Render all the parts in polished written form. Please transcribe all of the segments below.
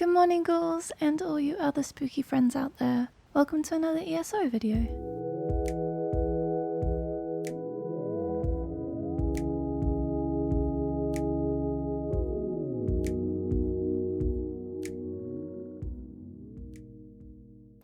Good morning, ghouls, and all you other spooky friends out there. Welcome to another ESO video.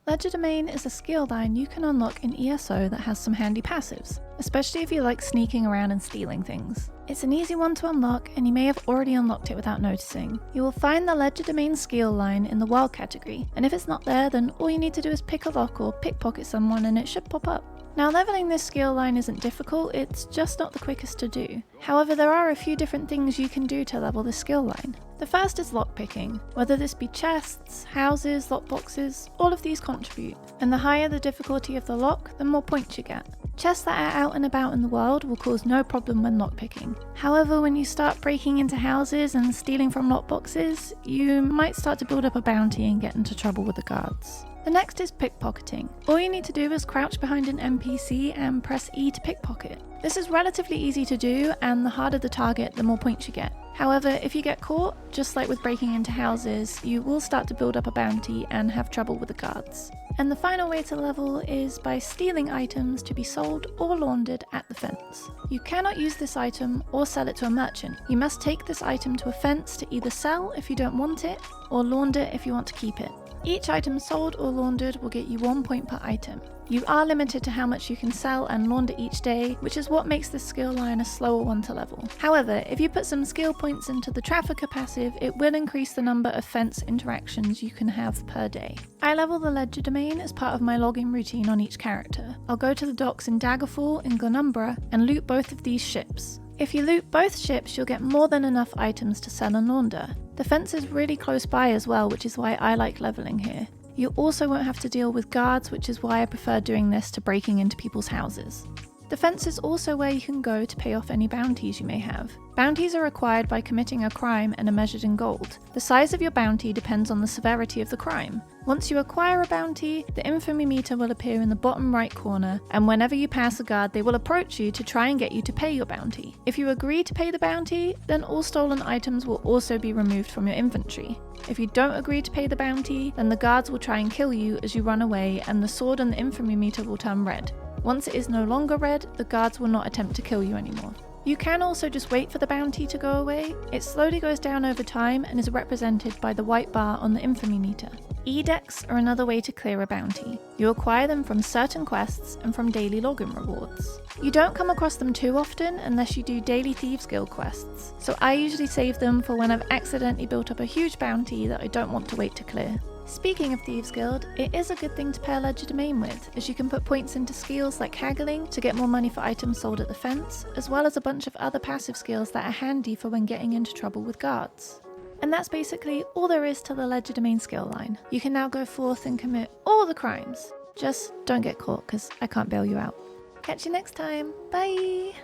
Legerdemain is a skill line you can unlock in ESO that has some handy passives, especially if you like sneaking around and stealing things. It's an easy one to unlock, and you may have already unlocked it without noticing. You will find the Legerdemain skill line in the wild category, and if it's not there, then all you need to do is pick a lock or pickpocket someone and it should pop up. Now, leveling this skill line isn't difficult, it's just not the quickest to do. However, there are a few different things you can do to level this skill line. The first is lockpicking. Whether this be chests, houses, lockboxes, all of these contribute, and the higher the difficulty of the lock, the more points you get. Chests that are out and about in the world will cause no problem when lockpicking. However, when you start breaking into houses and stealing from lockboxes, you might start to build up a bounty and get into trouble with the guards. The next is pickpocketing. All you need to do is crouch behind an NPC and press E to pickpocket. This is relatively easy to do, and the harder the target, the more points you get. However, if you get caught, just like with breaking into houses, you will start to build up a bounty and have trouble with the guards. And the final way to level is by stealing items to be sold or laundered at the fence. You cannot use this item or sell it to a merchant. You must take this item to a fence to either sell if you don't want it, or launder if you want to keep it. Each item sold or laundered will get you 1 point per item. You are limited to how much you can sell and launder each day, which is what makes this skill line a slower one to level. However, if you put some skill points into the trafficker passive, it will increase the number of fence interactions you can have per day. I level the Legedermain as part of my login routine on each character. I'll go to the docks in Daggerfall in Glenumbra and loot both of these ships. If you loot both ships, you'll get more than enough items to sell and launder. The fence is really close by as well, which is why I like leveling here. You also won't have to deal with guards, which is why I prefer doing this to breaking into people's houses. The fence is also where you can go to pay off any bounties you may have. Bounties are acquired by committing a crime and are measured in gold. The size of your bounty depends on the severity of the crime. Once you acquire a bounty, the infamy meter will appear in the bottom right corner, and whenever you pass a guard, they will approach you to try and get you to pay your bounty. If you agree to pay the bounty, then all stolen items will also be removed from your inventory. If you don't agree to pay the bounty, then the guards will try and kill you as you run away, and the sword and the infamy meter will turn red. Once it is no longer red, the guards will not attempt to kill you anymore. You can also just wait for the bounty to go away. It slowly goes down over time and is represented by the white bar on the infamy meter. E-decks are another way to clear a bounty. You acquire them from certain quests and from daily login rewards. You don't come across them too often unless you do daily Thieves Guild quests, so I usually save them for when I've accidentally built up a huge bounty that I don't want to wait to clear. Speaking of Thieves Guild, it is a good thing to pair Legerdemain with, as you can put points into skills like haggling to get more money for items sold at the fence, as well as a bunch of other passive skills that are handy for when getting into trouble with guards. And that's basically all there is to the Legerdemain skill line. You can now go forth and commit all the crimes. Just don't get caught, because I can't bail you out. Catch you next time. Bye!